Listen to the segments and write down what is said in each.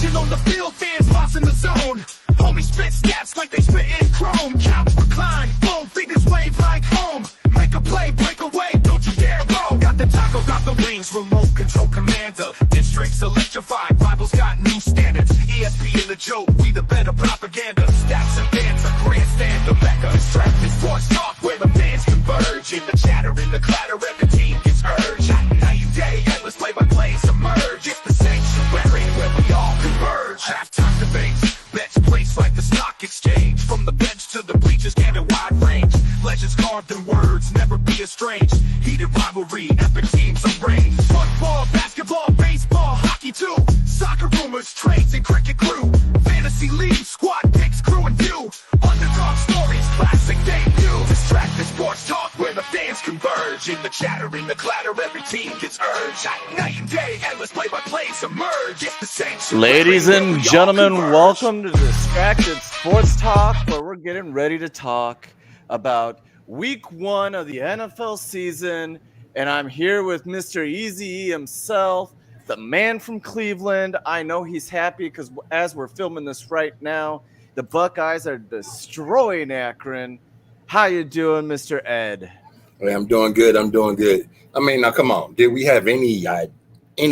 Action on the field, fans lost in the zone. Homies spit snaps like they spit in chrome. Couch recline, boom, fingers wave like home. Make a play, break away, don't you dare roll. Got the taco, got the wings, remote control commander. Districts electrified, rivals got new standards. ESPN the joke, we the better propaganda. Stats and fans, a grandstand, the mecca. Distracted sports talk where the fans converge. In the chatter, in the clatter, every team gets urged. Night and day, endless play-by-plays emerge. It's the sanctuary where we all converge. Halftime debates, bets placed like the stock exchange. From the bench to the bleachers, get a wide range. Legends carved in words, never be estranged. Heated rivalry, epic teams arranged. Football, basketball, baseball, hockey too. Soccer rumors, trades, and cricket crew. Fantasy league, squad picks, crew and view. Underdog stories, classic debut. Distracted sports talk where the fans converge. In the chatter, in the clatter, every team gets urged. Night and day, endless play-by-plays emerge. It's the same. Ladies and gentlemen, welcome to Distracted Sports Talk, where we're getting ready to talk about week 1 of the NFL season. And I'm here with Mr. Easy himself, the man from Cleveland. I know he's happy because as we're filming this right now, the Buckeyes are destroying Akron. How you doing, Mr. Ed? Hey, I'm doing good. I mean, now come on. Did we have any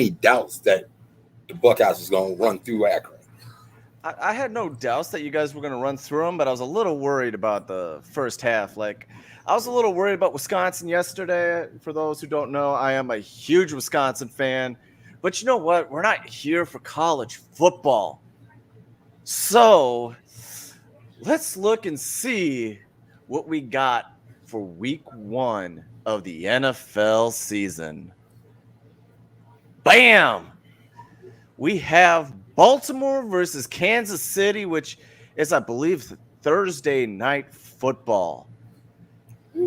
doubts that the Buckeyes was going to run through Akron? I had no doubts that you guys were going to run through them, but I was a little worried about the first half. Like, I was a little worried about Wisconsin yesterday. For those who don't know, I am a huge Wisconsin fan. But you know what? We're not here for college football. So let's look and see what we got for week 1 of the NFL season. Bam! We have Baltimore versus Kansas City, which is, I believe, Thursday night football.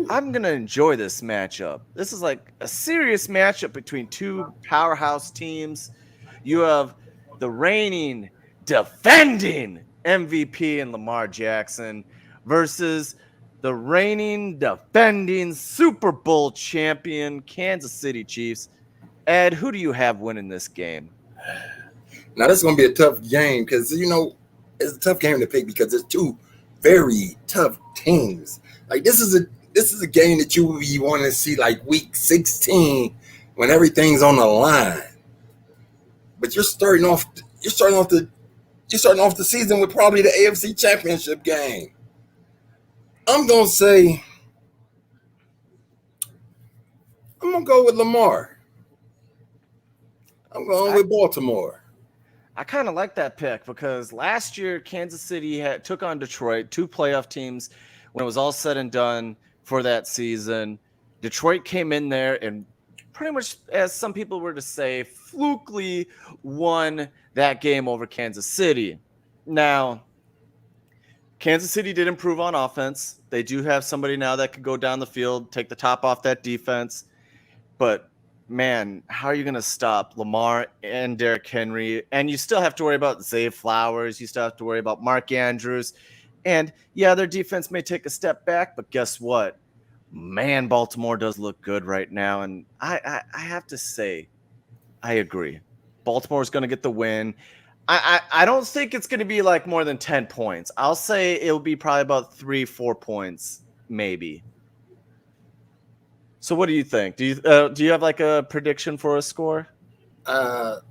I'm going to enjoy this matchup. This is like a serious matchup between two powerhouse teams. You have the reigning, defending MVP in Lamar Jackson versus the reigning, defending Super Bowl champion Kansas City Chiefs. Ed, who do you have winning this game? Now, this is going to be a tough game because, it's a tough game to pick because there's two very tough teams. Like, this is a game that you want to see like week 16 when everything's on the line. But you're starting off the season with probably the AFC Championship game. I'm going to go with Lamar. I'm going with Baltimore. I kind of like that pick because last year Kansas City took on Detroit, two playoff teams when it was all said and done for that season. Detroit came in there and pretty much, as some people were to say, flukily won that game over Kansas City. Now, Kansas City did improve on offense. They do have somebody now that could go down the field, take the top off that defense. But, man, how are you going to stop Lamar and Derrick Henry? And you still have to worry about Zay Flowers. You still have to worry about Mark Andrews. And, yeah, their defense may take a step back, but guess what? Man, Baltimore does look good right now. And I have to say, I agree. Baltimore's going to get the win. I don't think it's going to be like more than 10 points. I'll say it'll be probably about 3-4 points, maybe. So what do you think? Do you have like a prediction for a score? Not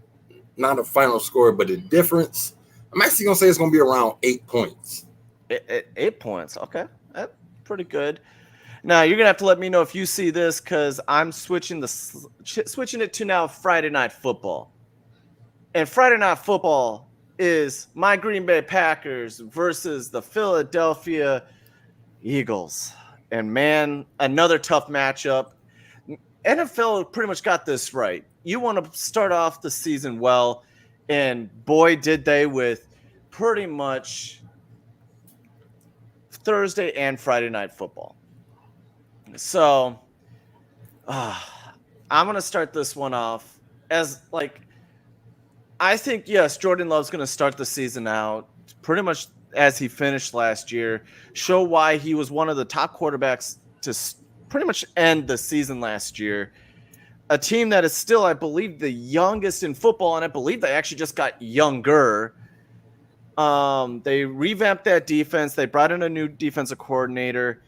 a final score, but the difference. I'm actually going to say it's going to be around 8 points. 8 points. Okay. That's pretty good. Now, you're going to have to let me know if you see this because I'm switching it to now Friday Night Football. And Friday Night Football is my Green Bay Packers versus the Philadelphia Eagles. And, man, another tough matchup. NFL pretty much got this right. You want to start off the season well, and boy, did they with pretty much Thursday and Friday Night Football. So I'm going to start this one off as like, I think, yes, Jordan Love's going to start the season out pretty much as he finished last year, show why he was one of the top quarterbacks to pretty much end the season last year. a team that is still, I believe, the youngest in football, and I believe they actually just got younger. They revamped that defense. They brought in a new defensive coordinator.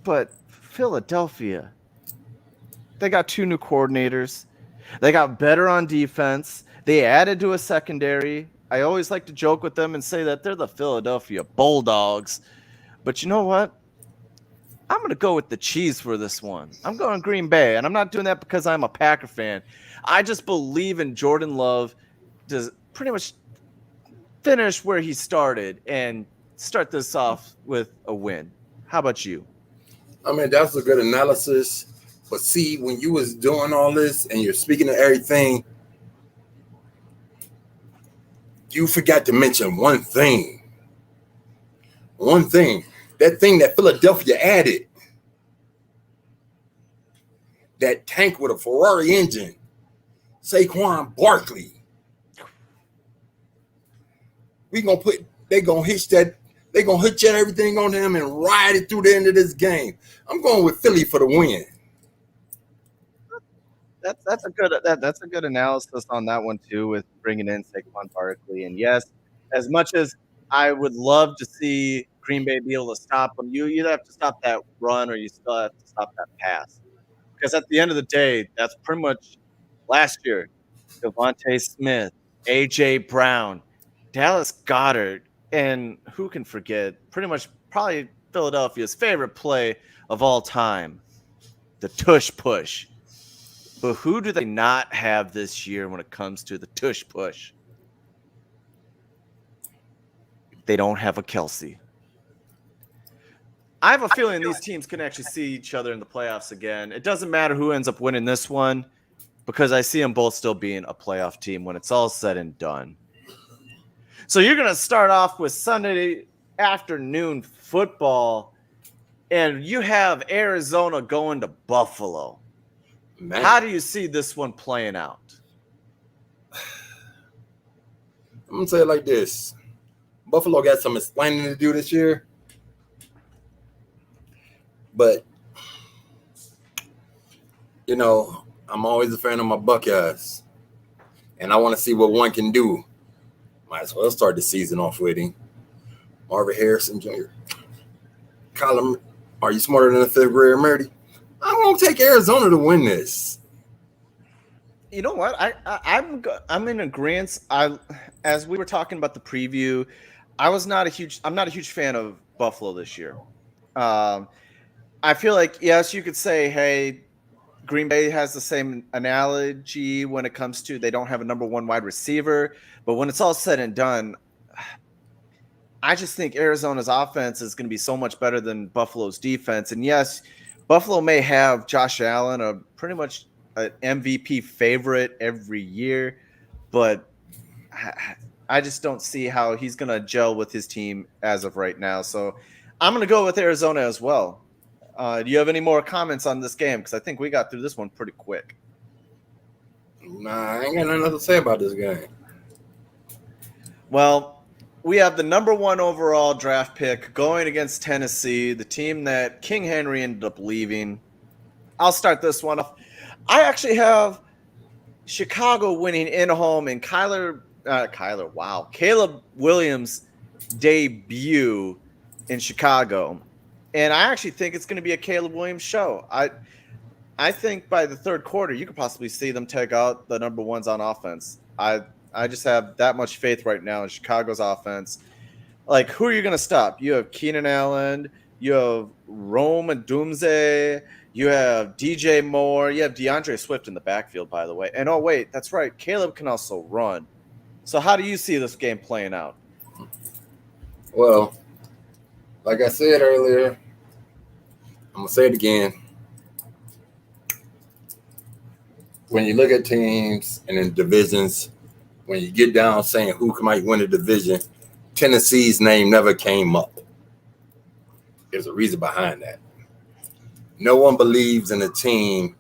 But Philadelphia, they got 2 new coordinators. They got better on defense. They added to a secondary. I always like to joke with them and say that they're the Philadelphia Bulldogs. But you know what? I'm going to go with the cheese for this one. I'm going Green Bay, and I'm not doing that because I'm a Packer fan. I just believe in Jordan Love to pretty much finish where he started and start this off with a win. How about you? I mean, that's a good analysis. But see, when you was doing all this and you're speaking of everything, you forgot to mention one thing. One thing. That thing that Philadelphia added. That tank with a Ferrari engine. Saquon Barkley. They're gonna hitch everything on him and ride it through the end of this game. I'm going with Philly for the win. That's a good analysis on that one too, with bringing in Saquon Barkley. And yes, as much as I would love to see Green Bay be able to stop them, you either have to stop that run or you still have to stop that pass. Because at the end of the day, that's pretty much last year. Devontae Smith, A.J. Brown, Dallas Goedert, and who can forget pretty much probably Philadelphia's favorite play of all time, the tush push. But who do they not have this year when it comes to the tush push? They don't have a Kelsey. I have a feeling these teams can actually see each other in the playoffs again. It doesn't matter who ends up winning this one because I see them both still being a playoff team when it's all said and done. So you're going to start off with Sunday afternoon football, and you have Arizona going to Buffalo. Man. How do you see this one playing out? I'm going to say it like this. Buffalo got some explaining to do this year. But, you know, I'm always a fan of my Buckeyes. And I want to see what one can do. Might as well start the season off with him. Marvin Harrison Jr. Colin, are you smarter than a 5th grader, Marty? I'm going to take Arizona to win this. You know what? I'm in agreement. As we were talking about the preview, I'm not a huge fan of Buffalo this year. I feel like, yes, you could say, hey, Green Bay has the same analogy when it comes to they don't have a number 1 wide receiver. But when it's all said and done, I just think Arizona's offense is going to be so much better than Buffalo's defense. And yes, Buffalo may have Josh Allen, a pretty much an MVP favorite every year, but I just don't see how he's going to gel with his team as of right now. So I'm going to go with Arizona as well. Do you have any more comments on this game? Because I think we got through this one pretty quick. Nah, I ain't got nothing to say about this game. Well, we have the number 1 overall draft pick going against Tennessee, the team that King Henry ended up leaving. I'll start this one off. I actually have Chicago winning in home and Caleb Williams' debut in Chicago. And I actually think it's going to be a Caleb Williams show. I think by the 3rd quarter, you could possibly see them take out the number 1s on offense. I just have that much faith right now in Chicago's offense. Like, who are you going to stop? You have Keenan Allen. You have Rome and Doomsday. You have DJ Moore. You have DeAndre Swift in the backfield, by the way. And, oh, wait, that's right. Caleb can also run. So how do you see this game playing out? Well, like I said earlier, I'm going to say it again. When you look at teams and in divisions, when you get down saying who might win a division, Tennessee's name never came up. There's a reason behind that. No one believes in a team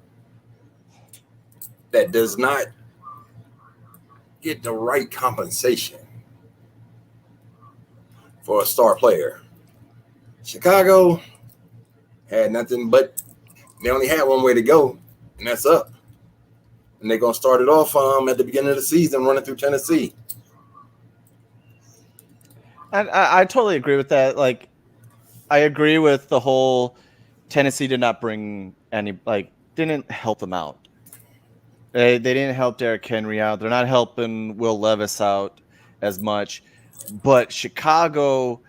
that does not get the right compensation for a star player. Chicago had nothing but They only had one way to go, and that's up. And they're gonna start it off at the beginning of the season, running through Tennessee. I totally agree with that. Like, I agree with the whole Tennessee did not bring any, didn't help them out. They didn't help Derrick Henry out. They're not helping Will Levis out as much. But Chicago,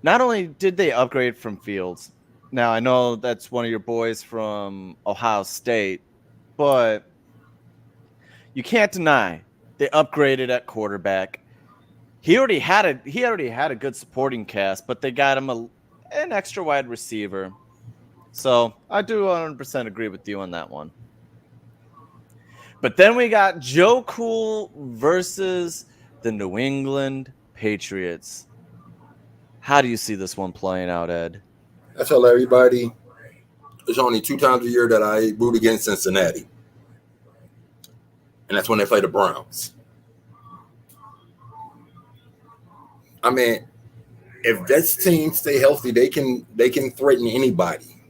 not only did they upgrade from Fields, now I know that's one of your boys from Ohio State, but you can't deny they upgraded at quarterback. He already had a good supporting cast, but they got him an extra wide receiver. So I do 100% agree with you on that one. But then we got Joe Cool versus the New England Patriots. How do you see this one playing out, Ed? I tell everybody there's only 2 times a year that I root against Cincinnati. And that's when they play the Browns. I mean, if this team stay healthy, they can threaten anybody.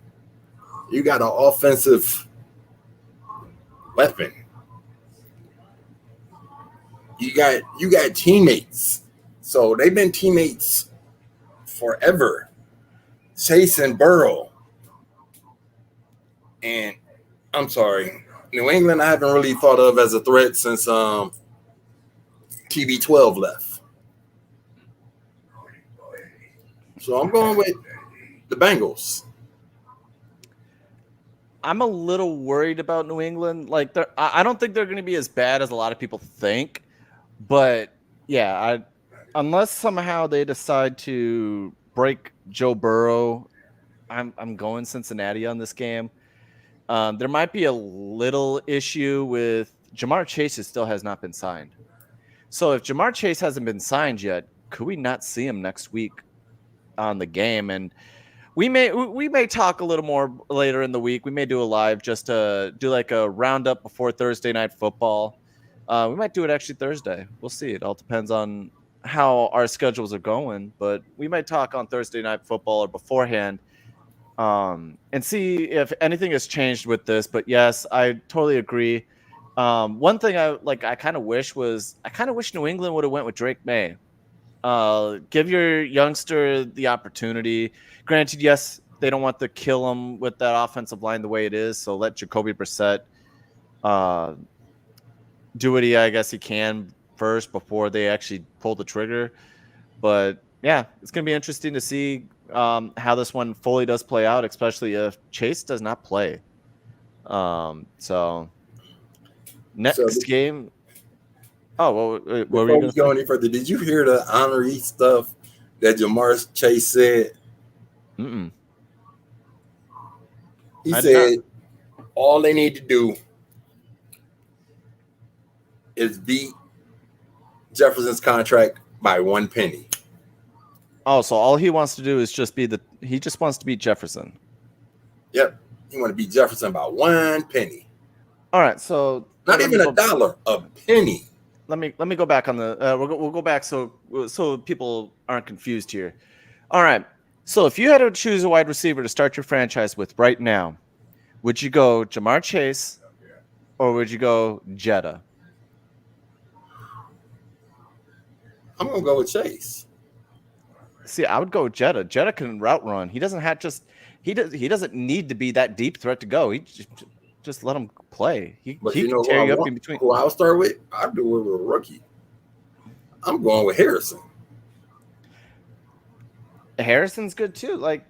You got an offensive weapon. You got teammates. So they've been teammates forever. Chase and Burrow. And I'm sorry, New England I haven't really thought of as a threat since TB12 left. So I'm going with the Bengals. I'm a little worried about New England. Like, I don't think they're going to be as bad as a lot of people think. But yeah, unless somehow they decide to break Joe Burrow, I'm going Cincinnati on this game. There might be a little issue with Jamar Chase still has not been signed. So if Jamar Chase hasn't been signed yet, could we not see him next week on the game? And we may talk a little more later in the week. We may do a live just to do like a roundup before Thursday Night Football. We might do it actually Thursday. We'll see. It all depends on how our schedules are going, but we might talk on Thursday Night Football or beforehand and see if anything has changed with this. But yes, I totally agree. One thing I kind of wish New England would have went with Drake May. Give your youngster the opportunity. Granted, yes, they don't want to kill him with that offensive line the way it is, so let Jacoby Brissett do what I guess he can first before they actually pull the trigger. But yeah, it's going to be interesting to see how this one fully does play out, especially if Chase does not play. So next game. Oh, well, before we go any further, did you hear the honorary stuff that Jamar Chase said? Mm-mm. He said all they need to do is beat Jefferson's contract by 1 penny. Oh, so all he wants to do is he just wants to beat Jefferson. Yep. He want to beat Jefferson by 1 penny. All right, so not even a dollar, a penny. Let me go back on the we'll go back so people aren't confused here. All right. So if you had to choose a wide receiver to start your franchise with right now, would you go Jamar Chase or would you go Jetta? I'm going to go with Chase. See, I would go with Jetta. Jetta can route run. He doesn't doesn't need to be that deep threat to go. He just let him play. He can tear you up in between. Who I'll start with? I'll do it with a rookie. I'm going with Harrison. Harrison's good too. Like,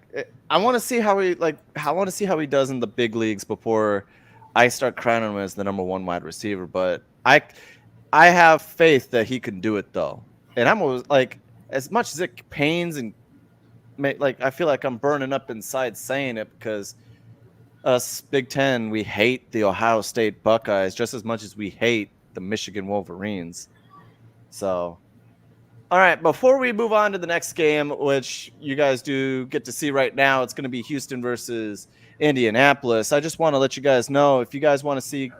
I want to see how he does in the big leagues before I start crowning him as the number 1 wide receiver. But I have faith that he can do it though. And I'm always like, as much as it pains and I feel like I'm burning up inside saying it because us Big Ten, we hate the Ohio State Buckeyes just as much as we hate the Michigan Wolverines. So, all right, before we move on to the next game, which you guys do get to see right now, it's going to be Houston versus Indianapolis. I just want to let you guys know, if you guys want to see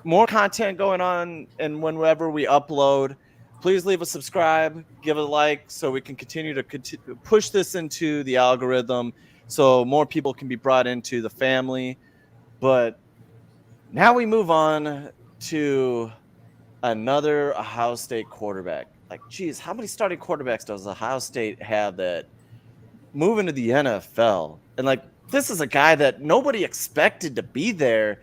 more content going on and whenever we upload, please leave a subscribe, give it a like so we can continue to push this into the algorithm so more people can be brought into the family. But now we move on to another Ohio State quarterback. Like, geez, how many starting quarterbacks does Ohio State have that move into the NFL? And like, this is a guy that nobody expected to be there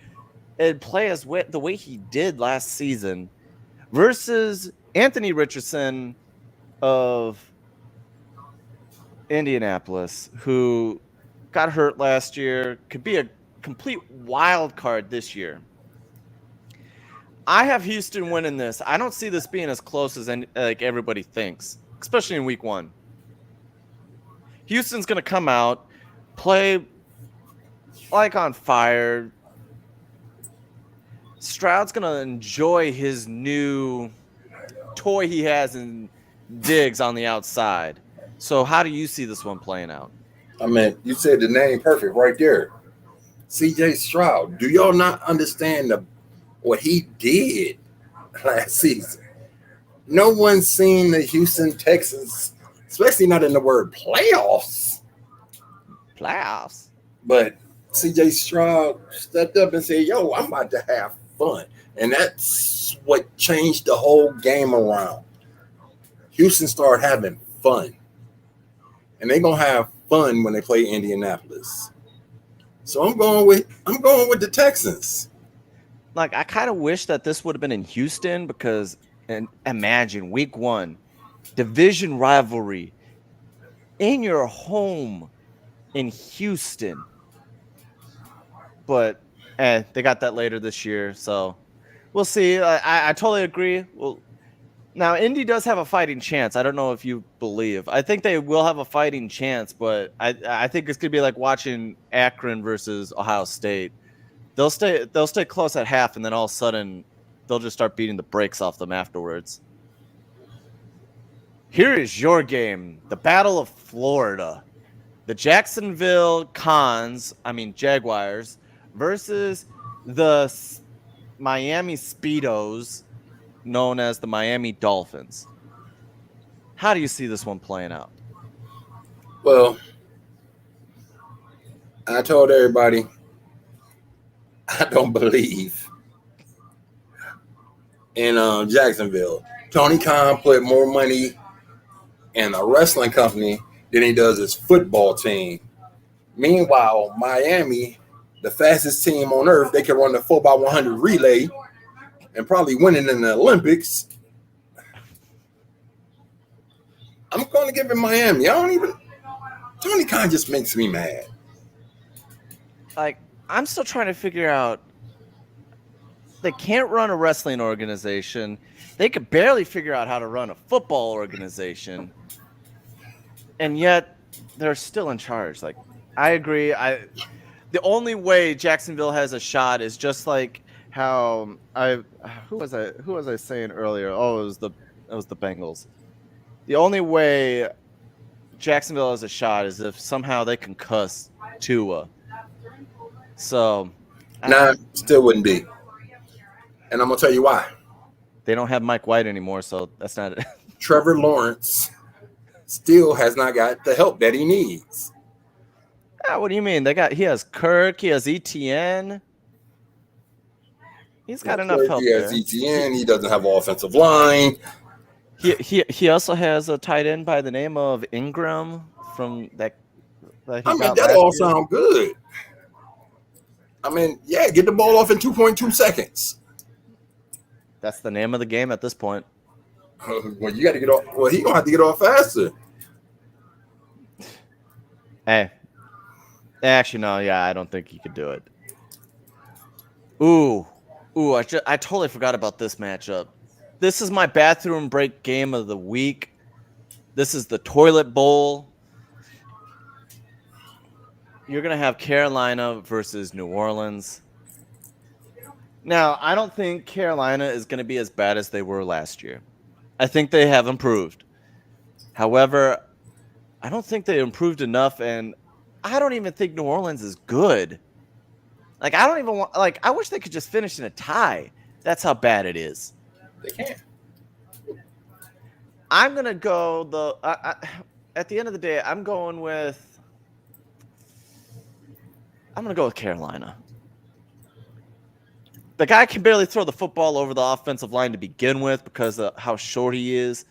and play the way he did last season versus Anthony Richardson of Indianapolis, who got hurt last year, could be a complete wild card this year. I have Houston winning this. I don't see this being as close as like everybody thinks, especially in week 1. Houston's going to come out, play like on fire. Stroud's going to enjoy his new toy he has in Diggs on the outside. So how do you see this one playing out? I mean, you said the name perfect right there. CJ Stroud. Do y'all not understand what he did last season? No one's seen the Houston Texans, especially not in the word playoffs. Playoffs? But CJ Stroud stepped up and said, yo, I'm about to have fun. And that's what changed the whole game around. Houston started having fun. And they're going to have fun when they play Indianapolis. So I'm going with the Texans. Like, I kind of wish that this would have been in Houston because, and imagine week 1, division rivalry in your home in Houston. But they got that later this year, so we'll see. I totally agree. Well, now Indy does have a fighting chance. I don't know if you believe. I think they will have a fighting chance, but I think it's gonna be like watching Akron versus Ohio State. They'll stay close at half, and then all of a sudden they'll just start beating the brakes off them afterwards. Here is your game, the Battle of Florida. The Jacksonville Jaguars versus the Miami Speedos, known as the Miami Dolphins. How do you see this one playing out? Well, I told everybody I don't believe in Jacksonville. Tony Khan put more money in a wrestling company than he does his football team. Meanwhile, Miami, the fastest team on earth, they can run the 4x100 relay and probably win it in the Olympics. I'm going to give it Miami. Tony Khan just makes me mad. Like, I'm still trying to figure out, they can't run a wrestling organization. They could barely figure out how to run a football organization. And yet they're still in charge. Like, I agree. The only way Jacksonville has a shot is just like how who was I saying earlier? Oh, it was the Bengals. The only way Jacksonville has a shot is if somehow they can cuss Tua. So still wouldn't be. And I'm gonna tell you why. They don't have Mike White anymore, so that's not it. Trevor Lawrence still has not got the help that he needs. What do you mean? He has Kirk, he has ETN. He's got enough help. He has ETN. He doesn't have an offensive line. He also has a tight end by the name of Ingram from that. That all sounds good. Get the ball off in 2.2 seconds. That's the name of the game at this point. Well, you got to get off. Well, he gonna have to get off faster. Hey, actually, no. Yeah, I don't think he could do it. Ooh! I totally forgot about this matchup. This is my bathroom break game of the week. This is the toilet bowl. You're going to have Carolina versus New Orleans. Now, I don't think Carolina is going to be as bad as they were last year. I think they have improved. However, I don't think they improved enough, and I don't even think New Orleans is good. Like, I don't even want, like, I wish they could just finish in a tie. That's how bad it is. They can't. I'm going to go at the end of the day, I'm going to go with Carolina. The guy can barely throw the football over the offensive line to begin with because of how short he is.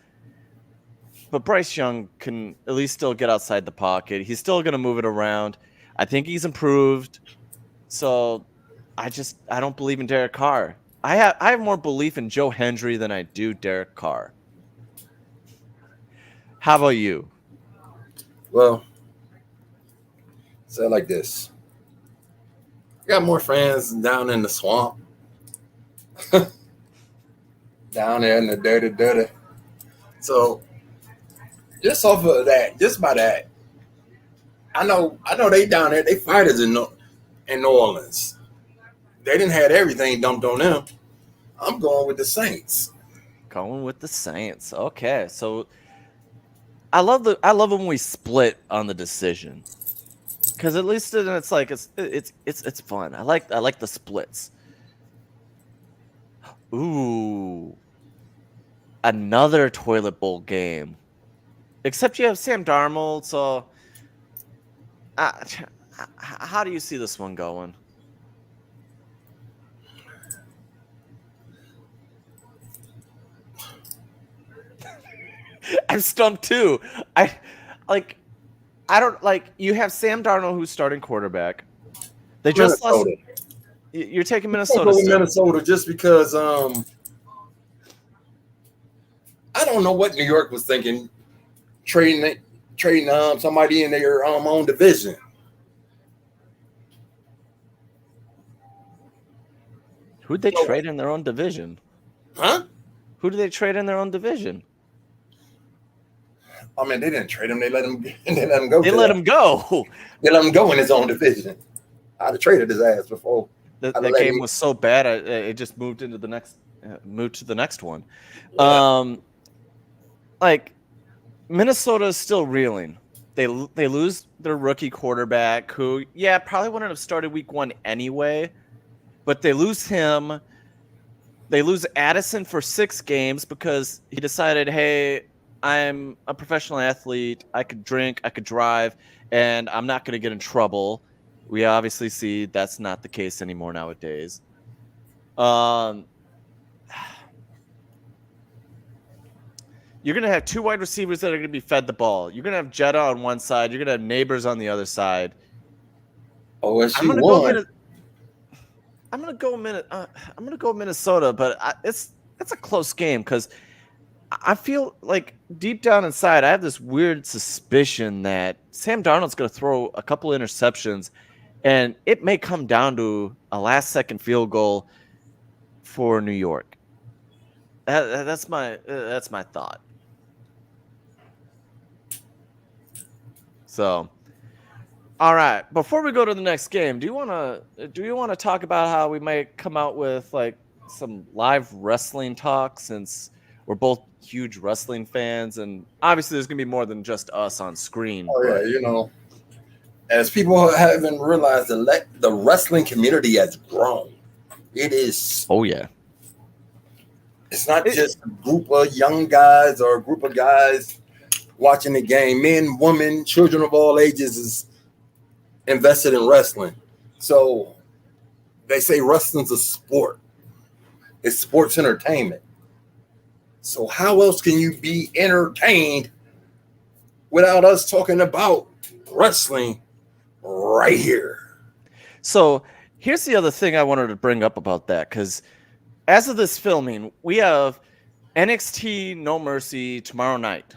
But Bryce Young can at least still get outside the pocket. He's still going to move it around. I think he's improved. So I don't believe in Derek Carr. I have more belief in Joe Hendry than I do Derek Carr. How about you? Well, say it like this. I got more friends down in the swamp. Down there in the dirty. So just off of that, just by that, I know they down there, they fighters in New Orleans. They didn't have everything dumped on them. I'm going with the Saints. Going with the Saints. Okay, so I love when we split on the decision, because at least then it's like it's fun. I like the splits. Ooh, another toilet bowl game. Except you have Sam Darnold. So, how do you see this one going? I'm stumped too. I don't like. You have Sam Darnold who's starting quarterback. They just lost. You're taking Minnesota. I'll go with Minnesota just because I don't know what New York was thinking, trading somebody in their own division. Who'd they trade in their own division? Huh? Who did they trade in their own division? I mean, they didn't trade him. They let him go. They let him go. They let him go in his own division. I'd have traded his ass before. The game was so bad, it just moved into the next, moved to the next one. Yeah. Like Minnesota is still reeling. They lose their rookie quarterback, who probably wouldn't have started week 1 anyway, but they lose him. They lose Addison for 6 games because he decided, hey, I'm a professional athlete. I could drink, I could drive, and I'm not going to get in trouble. We obviously see that's not the case anymore nowadays. You're going to have 2 wide receivers that are going to be fed the ball. You're going to have Jetta on one side. You're going to have Neighbors on the other side. OSU won. I'm going to go Minnesota, but it's a close game because I feel like deep down inside, I have this weird suspicion that Sam Darnold's going to throw a couple interceptions, and it may come down to a last-second field goal for New York. That's my thought. So, all right. Before we go to the next game, do you want to talk about how we might come out with like some live wrestling talk, since we're both huge wrestling fans, and obviously there's gonna be more than just us on screen. Oh yeah, as people haven't realized, the wrestling community has grown. It is. Oh yeah. It's not just a group of young guys or a group of guys watching the game. Men, women, children of all ages is invested in wrestling. So they say wrestling's a sport. It's sports entertainment. So how else can you be entertained without us talking about wrestling right here? So here's the other thing I wanted to bring up about that, because as of this filming, we have NXT No Mercy tomorrow night.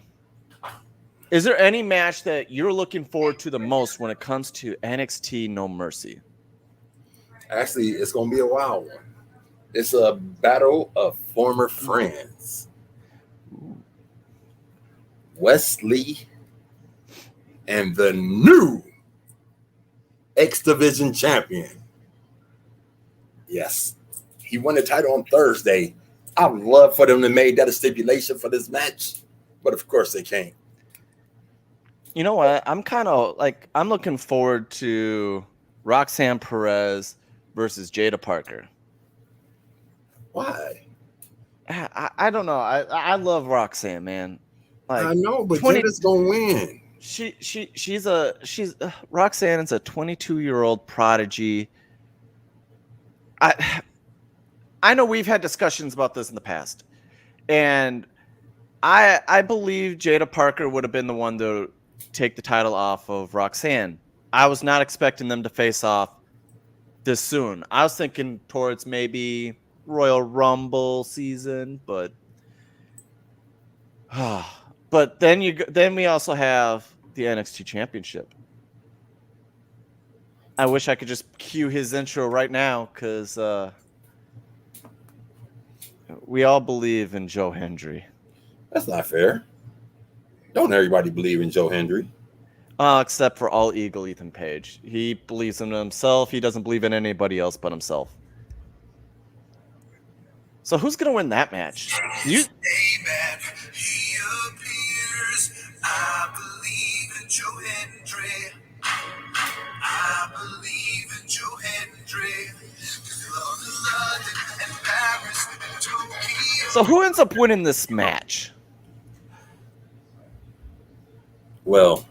Is there any match that you're looking forward to the most when it comes to NXT No Mercy? Actually, it's going to be a wild one. It's a battle of former friends. Wesley and the new X Division champion. Yes, he won the title on Thursday. I would love for them to make that a stipulation for this match, but of course they can't. You know what? I'm looking forward to Roxanne Perez versus Jada Parker. Why? I don't know. I love Roxanne, man. Like, I know, but Jada's gonna win. She's Roxanne is a 22-year-old prodigy. I know we've had discussions about this in the past, and I believe Jada Parker would have been the one to take the title off of Roxanne. I was not expecting them to face off this soon. I was thinking towards maybe Royal Rumble season, but then we also have the NXT Championship. I wish I could just cue his intro right now because we all believe in Joe Hendry. That's not fair. Don't everybody believe in Joe Hendry? Except for All Eagle Ethan Page. He believes in himself. He doesn't believe in anybody else but himself. So who's going to win that match? Amen. He appears. I believe in Joe Hendry. I believe in Joe Hendry. London and Paris and Tokyo. So who ends up winning this match? Well,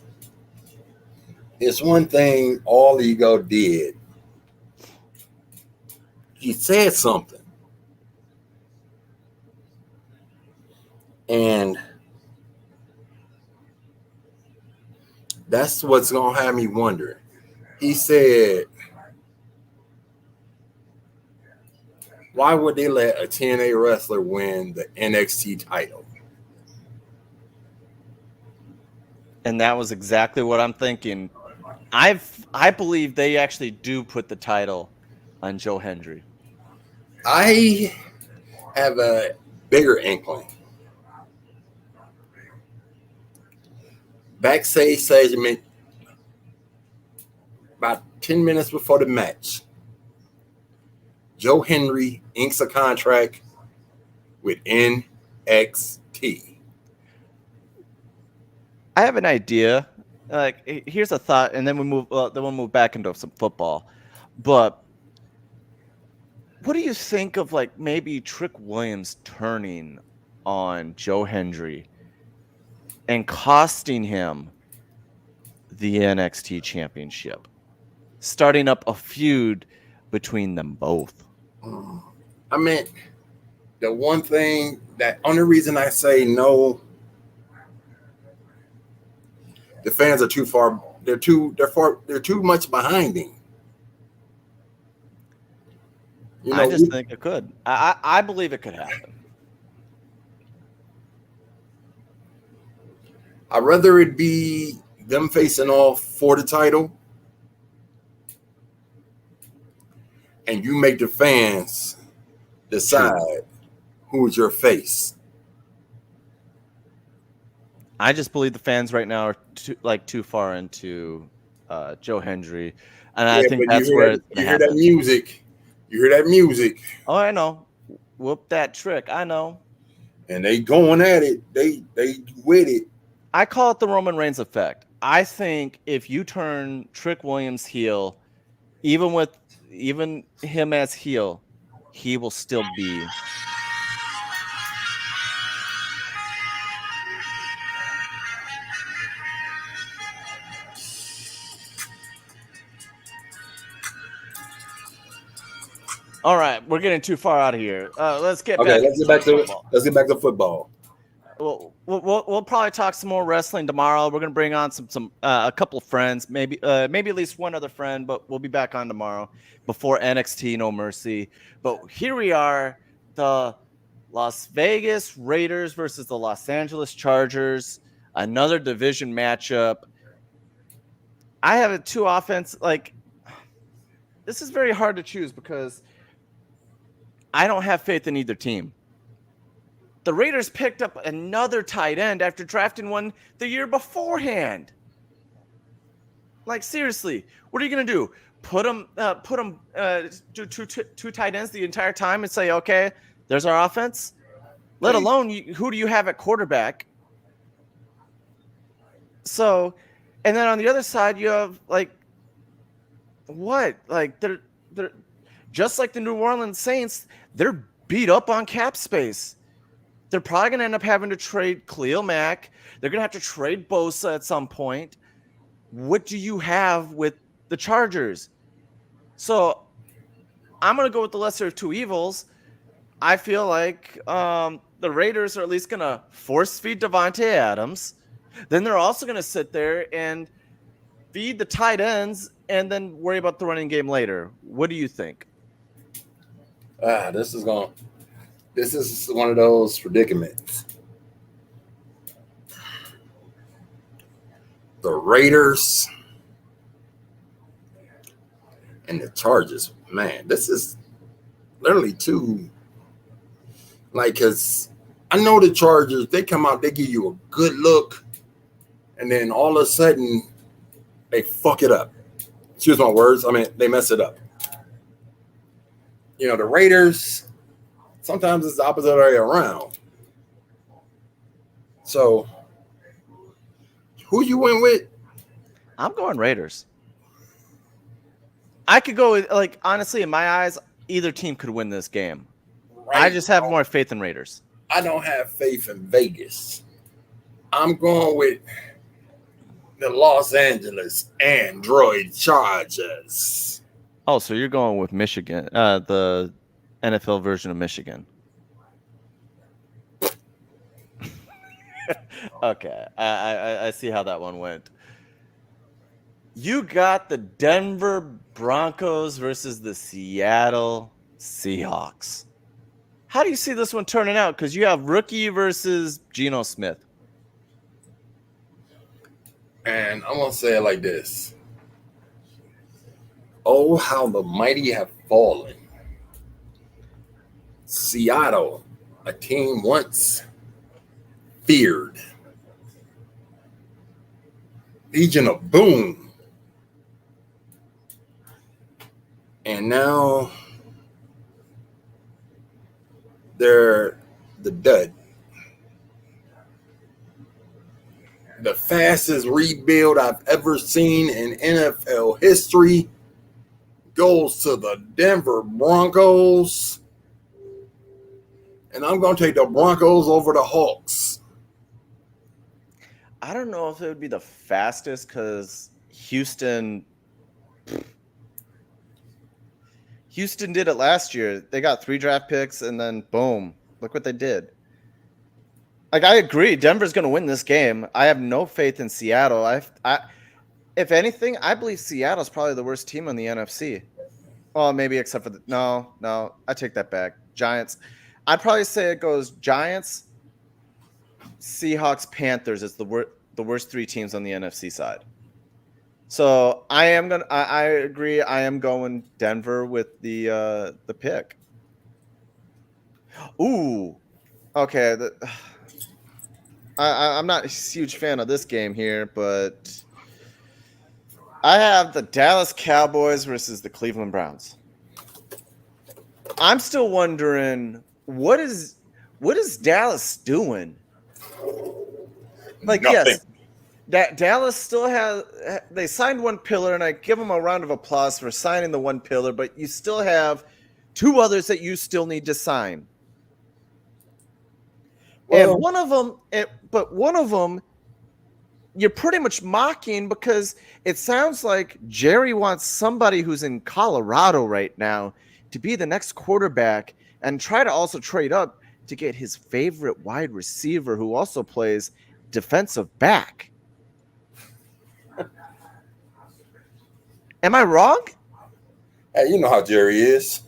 it's one thing All Ego did. He said something. And that's what's going to have me wonder. He said, why would they let a TNA wrestler win the NXT title? And that was exactly what I'm thinking. I believe they actually do put the title on Joe Hendry. I have a bigger inkling. Backstage segment about 10 minutes before the match. Joe Hendry inks a contract with NXT. I have an idea. Like, here's a thought, and then we'll move back into some football. But what do you think of like maybe Trick Williams turning on Joe Hendry and costing him the NXT championship, starting up a feud between them both? I mean, the one thing that only reason I say no, the fans are too far. They're too much behind him. You know, I just think it could. I believe it could happen. I'd rather it be them facing off for the title, and you make the fans decide who is your face. I just believe the fans right now are too far into Joe Hendry, and I think that's where it's you hear that music. You hear that music. Oh, I know. Whoop that trick. I know. And they going at it. They with it. I call it the Roman Reigns effect. I think if you turn Trick Williams heel, even him as heel, he will still be. All right, we're getting too far out of here. Let's get back. Let's get back to football. We'll probably talk some more wrestling tomorrow. We're gonna bring on some a couple of friends, maybe at least one other friend, but we'll be back on tomorrow before NXT No Mercy. But here we are, the Las Vegas Raiders versus the Los Angeles Chargers, another division matchup. I have two offense. Like, this is very hard to choose because I don't have faith in either team. The Raiders picked up another tight end after drafting one the year beforehand. Like, seriously, what are you going to do? Do two tight ends the entire time and say, okay, there's our offense? Let alone, who do you have at quarterback? So, and then on the other side, you have, like, what? Like, they're just like the New Orleans Saints, they're beat up on cap space. They're probably going to end up having to trade Khalil Mack. They're going to have to trade Bosa at some point. What do you have with the Chargers? So I'm going to go with the lesser of two evils. I feel like the Raiders are at least going to force feed Devontae Adams. Then they're also going to sit there and feed the tight ends and then worry about the running game later. What do you think? This is going. This is one of those predicaments. The Raiders and the Chargers. Man, this is literally two. Like, cause I know the Chargers. They come out, they give you a good look, and then all of a sudden they fuck it up. Excuse my words. I mean, they mess it up. You know, the Raiders, sometimes it's the opposite way around. So, who you went with? I'm going Raiders. I could go with, like, honestly, in my eyes, either team could win this game. Right I just have now, more faith in Raiders. I don't have faith in Vegas. I'm going with the Los Angeles Android Chargers. Oh, so you're going with Michigan, the NFL version of Michigan. Okay, I see how that one went. You got the Denver Broncos versus the Seattle Seahawks. How do you see this one turning out? Because you have rookie versus Geno Smith. And I'm going to say it like this. Oh, how the mighty have fallen. Seattle, a team once feared. Legion of Boom. And now they're the dud. The fastest rebuild I've ever seen in NFL history goes to the Denver Broncos. And I'm going to take the Broncos over the Hawks. I don't know if it would be the fastest because Houston did it last year. They got 3 draft picks and then boom, look what they did. Like, I agree, Denver's going to win this game. I have no faith in Seattle. If anything, I believe Seattle's probably the worst team in the NFC. Well, maybe except for no, I take that back. Giants. I'd probably say it goes Giants, Seahawks, Panthers is the worst 3 teams on the NFC side. So I agree. I am going Denver with the pick. Ooh, okay. I'm not a huge fan of this game here, but I have the Dallas Cowboys versus the Cleveland Browns. I'm still wondering what is Dallas doing? Like, Nothing. yes, Dallas still has. They signed one pillar, and I give them a round of applause for signing the one pillar. But you still have 2 others that you still need to sign. Well, And one of them, you're pretty much mocking because it sounds like Jerry wants somebody who's in Colorado right now to be the next quarterback and try to also trade up to get his favorite wide receiver who also plays defensive back. Am I wrong? hey, you know how Jerry is.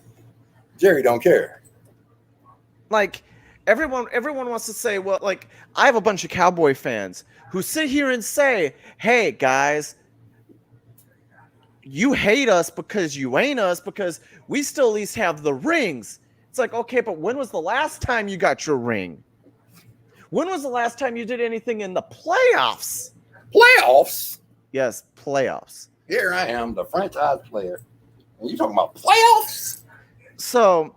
Jerry don't care. Like, everyone wants to say, well, like, I have a bunch of Cowboy fans who sit here and say, hey guys, you hate us because you ain't us because we still at least have the rings. It's like, okay, but when was the last time you got your ring? When was the last time you did anything in the playoffs? Playoffs? Yes, playoffs. Here I am, the franchise player. And you talking about playoffs? So,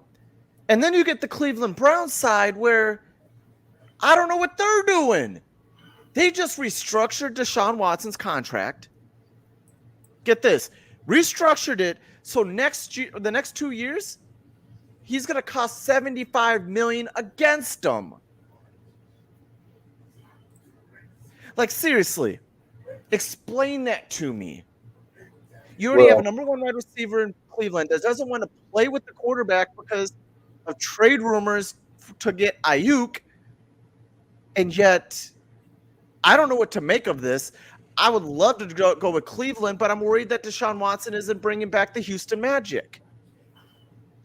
and then you get the Cleveland Browns side where I don't know what they're doing. They just restructured Deshaun Watson's contract. Get this, restructured it so the next 2 years, he's going to cost $75 million against them. Like, seriously, explain that to me. You already have a number 1 wide receiver in Cleveland that doesn't want to play with the quarterback because of trade rumors to get Ayuk, and yet I don't know what to make of this. I would love to go with Cleveland, but I'm worried that Deshaun Watson isn't bringing back the Houston Magic.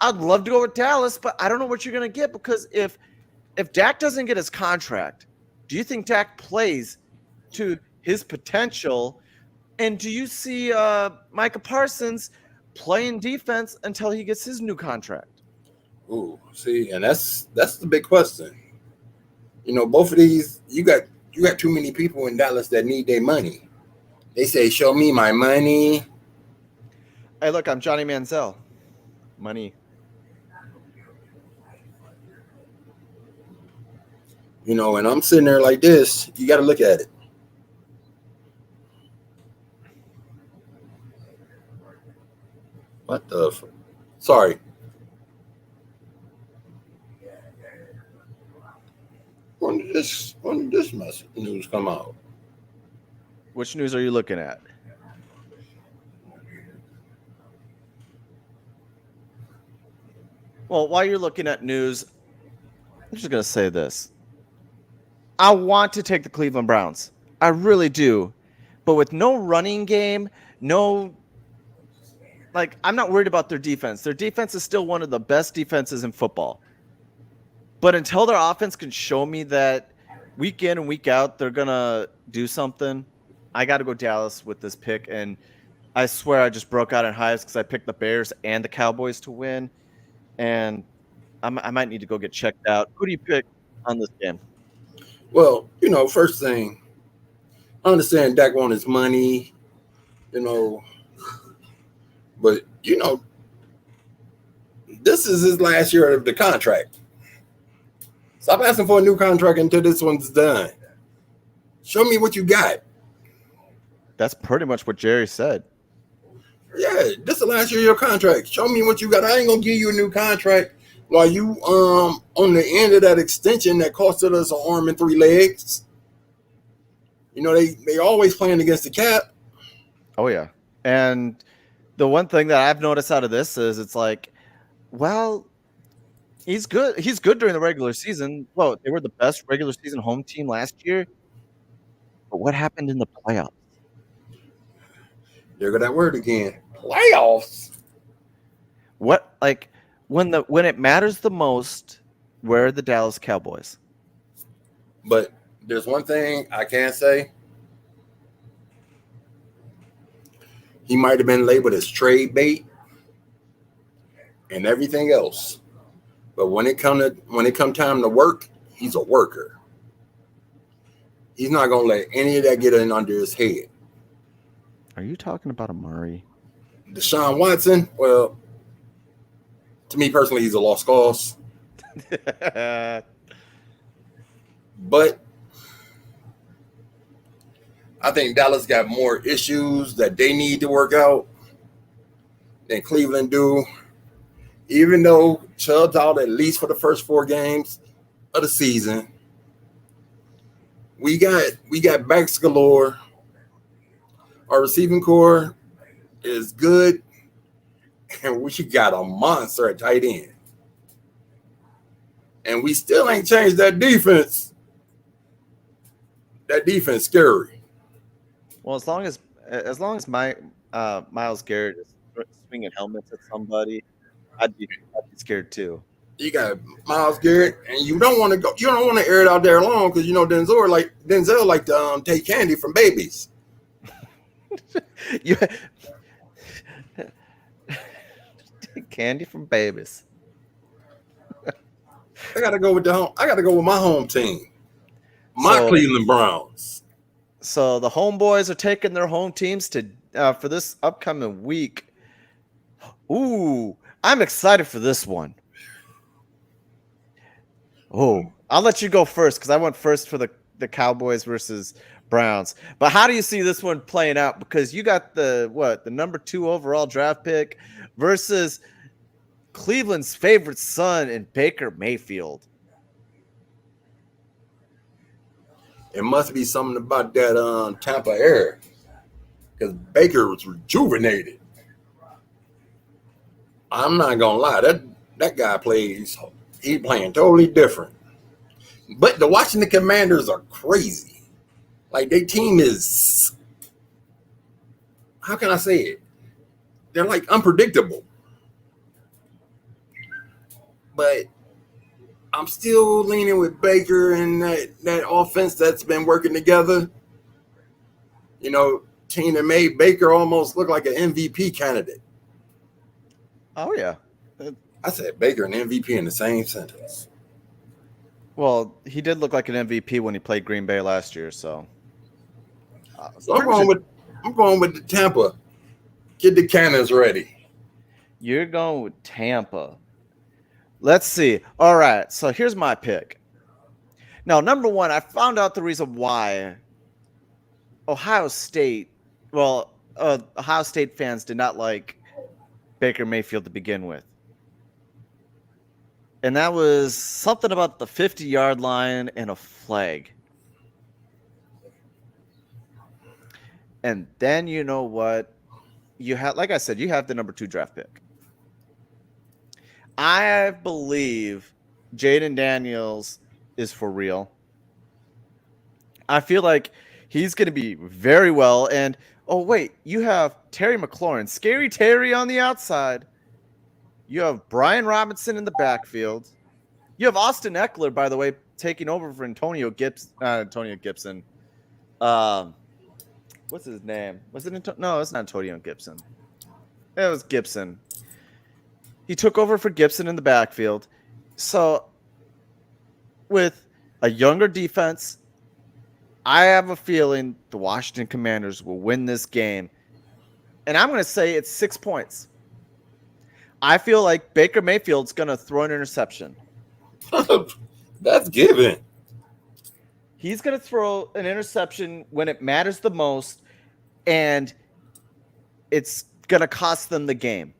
I'd love to go with Dallas, but I don't know what you're going to get, because if Dak doesn't get his contract, do you think Dak plays to his potential? And do you see Micah Parsons playing defense until he gets his new contract? Ooh, see, and that's the big question. You know, both of these, you got too many people in Dallas that need their money. They say, "Show me my money." Hey, look, I'm Johnny Manziel. Money. You know, and I'm sitting there like this. You got to look at it. What the? Sorry. When did this news come out? Which news are you looking at? Well, while you're looking at news, I'm just going to say this. I want to take the Cleveland Browns. I really do. But with no running game, I'm not worried about their defense. Their defense is still one of the best defenses in football. But until their offense can show me that week in and week out they're going to do something, I got to go Dallas with this pick. And I swear I just broke out in hives because I picked the Bears and the Cowboys to win. And I might need to go get checked out. Who do you pick on this game? Well, you know, first thing, I understand Dak wants his money, you know, but, you know, this is his last year of the contract. Stop asking for a new contract until this one's done. Show me what you got. That's pretty much what Jerry said. Yeah, this is the last year of your contract. Show me what you got. I ain't gonna give you a new contract while you on the end of that extension that costed us an arm and 3 legs. You know, they always playing against the cap. Oh yeah. And the one thing that I've noticed out of this is it's like, well, he's good. He's good during the regular season. Well, they were the best regular season home team last year. But what happened in the playoffs? There go that word again. Playoffs. What, like, when it matters the most, where are the Dallas Cowboys? But there's one thing I can say. He might have been labeled as trade bait and everything else. But when it come time to work, he's a worker. He's not gonna let any of that get in under his head. Are you talking about Amari? Deshaun Watson, well, to me personally, he's a lost cause. But I think Dallas got more issues that they need to work out than Cleveland do. Even though Chubb's out at least for the first 4 games of the season, we got backs galore. Our receiving core is good, and we got a monster at tight end. And we still ain't changed that defense. That defense scary. Well, as long as my Myles Garrett is swinging helmets at somebody, I'd be scared too. You got Myles Garrett, and you don't want to air it out there alone because you know Denzel like to take candy from babies. You candy from babies. I gotta go with my home team, my Cleveland Browns. So the homeboys are taking their home teams to for this upcoming week. Ooh, I'm excited for this one. Oh, I'll let you go first because I went first for the Cowboys versus Browns. But how do you see this one playing out? Because you got the number 2 overall draft pick versus Cleveland's favorite son in Baker Mayfield. It must be something about that Tampa air because Baker was rejuvenated. I'm not gonna lie, That guy plays. He playing totally different. But the Washington Commanders are crazy. Like their team is. How can I say it? They're like unpredictable. But I'm still leaning with Baker and that offense that's been working together. You know, team that made Baker almost look like an MVP candidate. Oh yeah. I said Baker and MVP in the same sentence. Well, he did look like an MVP when he played Green Bay last year. So, So I'm going with the Tampa. Get the cannons ready. You're going with Tampa. Let's see. All right. So here's my pick. Now, number one, I found out the reason why Ohio State fans did not like Baker Mayfield to begin with. And that was something about the 50-yard line and a flag. And then you know what? You have, like I said, you have the number 2 draft pick. I believe Jaden Daniels is for real. I feel like he's going to be very well. And, oh, wait, you have Terry McLaurin, Scary Terry on the outside. You have Brian Robinson in the backfield. You have Austin Eckler, by the way, taking over for Antonio Gibson. What's his name? Was it no, it's not Antonio Gibson. It was Gibson. He took over for Gibson in the backfield. So, with a younger defense, I have a feeling the Washington Commanders will win this game. And I'm going to say it's 6 points. I feel like Baker Mayfield's going to throw an interception. That's given. He's going to throw an interception when it matters the most, and it's going to cost them the game.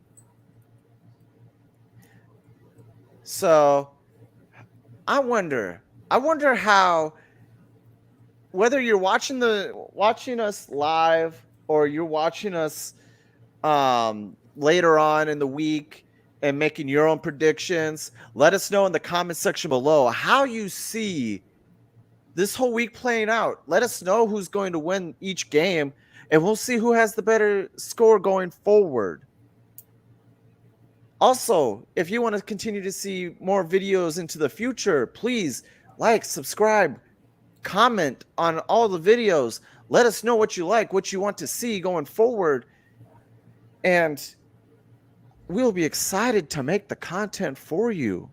So I wonder how, whether you're watching us live or you're watching us later on in the week and making your own predictions, let us know in the comment section below how you see this whole week playing out. Let us know who's going to win each game, and we'll see who has the better score going forward. Also, if you want to continue to see more videos into the future, please like, subscribe, comment on all the videos. Let us know what you like, what you want to see going forward. And we'll be excited to make the content for you.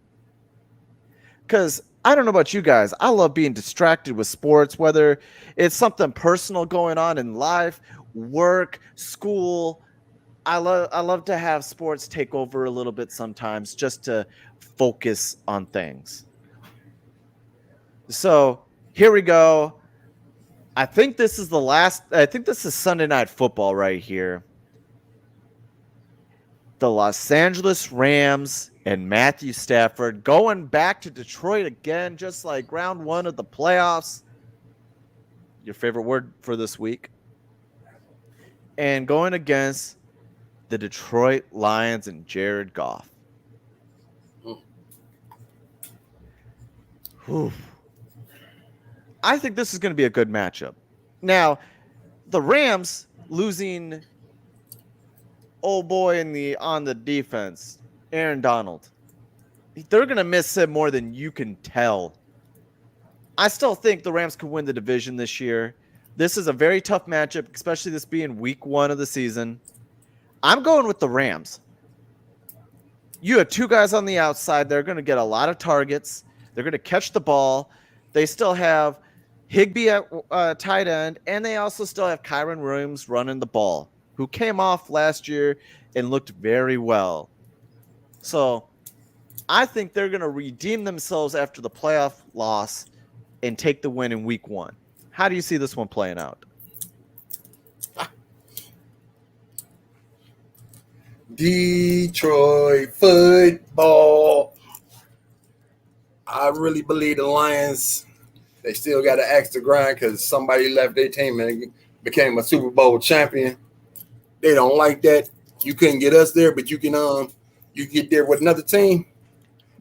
Because I don't know about you guys, I love being distracted with sports, whether it's something personal going on in life, work, school. I love to have sports take over a little bit sometimes just to focus on things. So here we go. I think this is Sunday Night Football right here. The Los Angeles Rams and Matthew Stafford going back to Detroit again, just like round 1 of the playoffs. Your favorite word for this week. And going against the Detroit Lions and Jared Goff. Whew. I think this is going to be a good matchup. Now, the Rams losing old boy on the defense, Aaron Donald. They're going to miss him more than you can tell. I still think the Rams could win the division this year. This is a very tough matchup, especially this being week 1 of the season. I'm going with the Rams. You have 2 guys on the outside. They're going to get a lot of targets. They're going to catch the ball. They still have Higbee at tight end, and they also still have Kyron Williams running the ball, who came off last year and looked very well. So I think they're going to redeem themselves after the playoff loss and take the win in week 1. How do you see this one playing out? Detroit football. I really believe the Lions, they still got to axe the grind because somebody left their team and became a Super Bowl champion. They don't like that. You couldn't get us there, but you can get there with another team.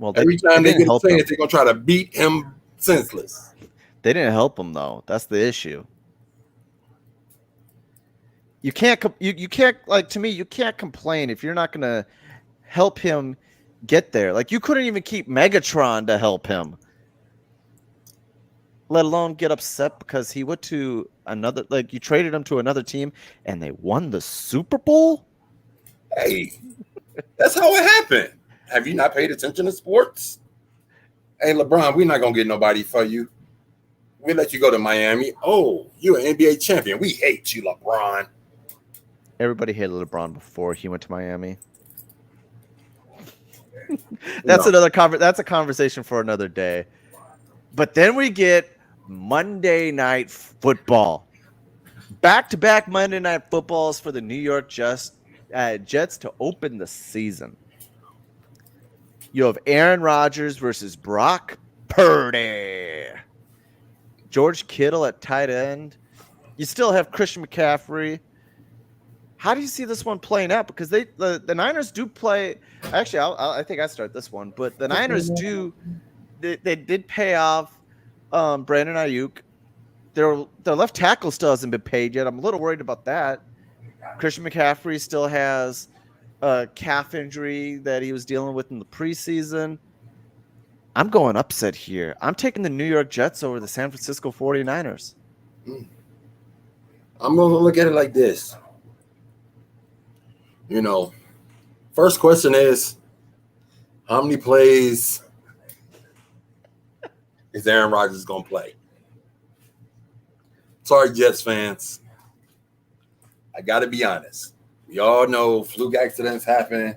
Well, Every they time they didn't get a help him. chance, they're gonna try to beat him senseless. They didn't help him though. That's the issue. You can't you can't, like, to me, you can't complain if you're not gonna help him get there. Like, you couldn't even keep Megatron to help him, let alone get upset because he went to another, like, you traded him to another team and they won the Super Bowl. Hey, that's how it happened. Have you not paid attention to sports? Hey, LeBron, we're not gonna get nobody for you. We let you go to Miami. Oh, you're an NBA champion. We hate you, LeBron. Everybody hated LeBron before he went to Miami. No. That's a conversation for another day. But then we get Monday Night Football. Back-to-back Monday Night Footballs for the New York Jets to open the season. You have Aaron Rodgers versus Brock Purdy. George Kittle at tight end. You still have Christian McCaffrey. How do you see this one playing out? Because the Niners do play. Actually, I think I start this one, but the Niners they did pay off Brandon Ayuk. Their left tackle still hasn't been paid yet. I'm a little worried about that. Christian McCaffrey still has a calf injury that he was dealing with in the preseason. I'm going upset here. I'm taking the New York Jets over the San Francisco 49ers. I'm going to look at it like this. You know, first question is, how many plays is Aaron Rodgers going to play? Sorry, Jets fans. I got to be honest. We all know fluke accidents happen,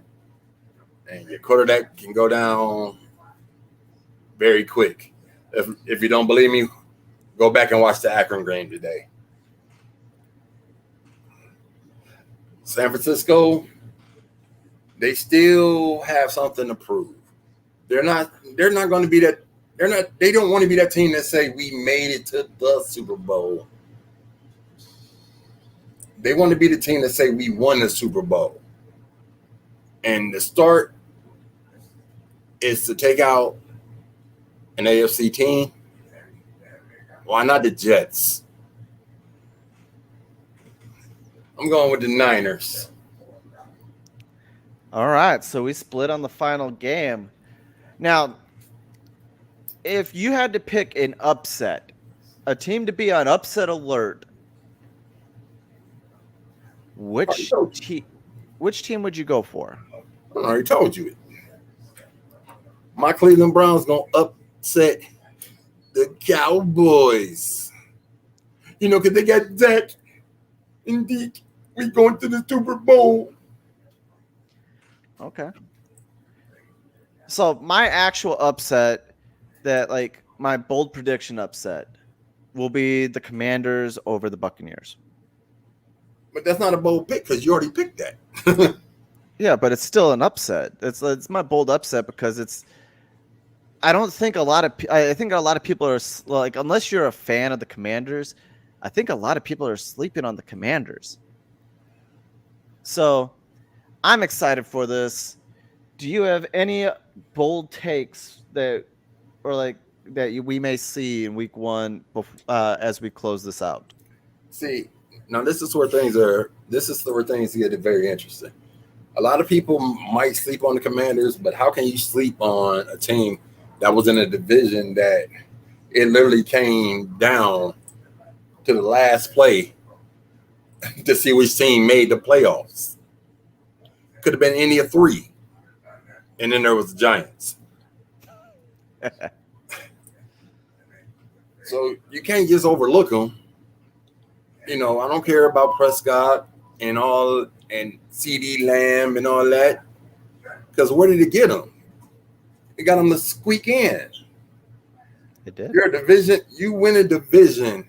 and your quarterback can go down very quick. If you don't believe me, go back and watch the Akron game today. San Francisco, they still have something to prove. They're not going to be that. They don't want to be that team that say we made it to the Super Bowl. They want to be the team that say we won the Super Bowl. And the start is to take out an AFC team. Why not the Jets? I'm going with the Niners. All right, so we split on the final game. Now, if you had to pick an upset, a team to be on upset alert, which team would you go for? I already told you it. My Cleveland Browns going to upset the Cowboys. You know, because they got Dak and Deke. We going to the Super Bowl. Okay. So my actual upset, my bold prediction upset, will be the Commanders over the Buccaneers. But that's not a bold pick because you already picked that. Yeah, but it's still an upset. It's my bold upset because I think a lot of people are like, unless you're a fan of the Commanders, I think a lot of people are sleeping on the Commanders. So I'm excited for this. Do you have any bold takes that we may see in week one as we close this out? See, now this is where things get very interesting. A lot of people might sleep on the Commanders, but how can you sleep on a team that was in a division that it literally came down to the last play to see which team made the playoffs? Could have been any of three. And then there was the Giants. So you can't just overlook them. You know, I don't care about Prescott and CD Lamb and all that. Because where did it get them? It got them to squeak in. It did. You're a division. You win a division.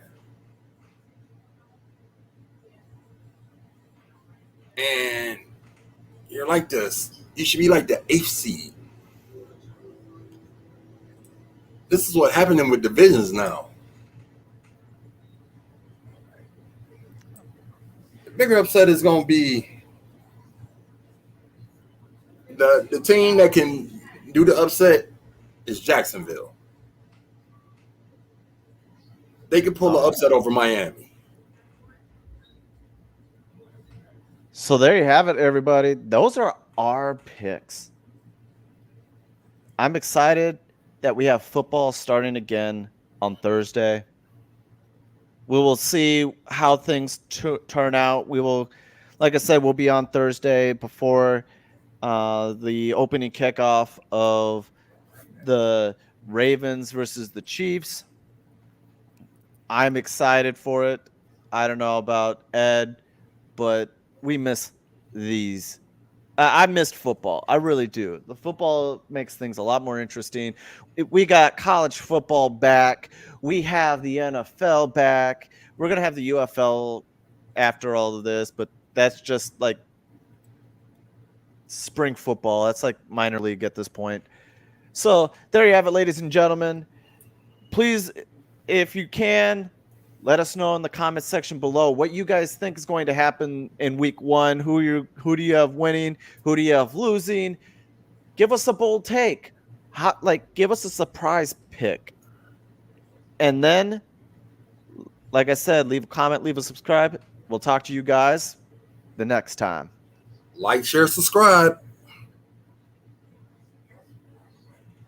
And you're like this. You should be like the 8th seed. This is what happening with divisions now. The bigger upset is going to be the team that can do the upset is Jacksonville. They could pull an upset over Miami. So there you have it, everybody. Those are our picks. I'm excited that we have football starting again on Thursday. We will see how things turn out. We will, like I said, we'll be on Thursday before the opening kickoff of the Ravens versus the Chiefs. I'm excited for it. I don't know about Ed, but we miss these. I missed football. I really do. The football makes things a lot more interesting. We got college football back. We have the NFL back. We're going to have the UFL after all of this, but that's just like spring football. That's like minor league at this point. So there you have it, ladies and gentlemen. Please, if you can, let us know in the comment section below what you guys think is going to happen in week 1. Who do you have winning? Who do you have losing? Give us a bold take. Give us a surprise pick. And then, like I said, leave a comment, leave a subscribe. We'll talk to you guys the next time. Like, share, subscribe.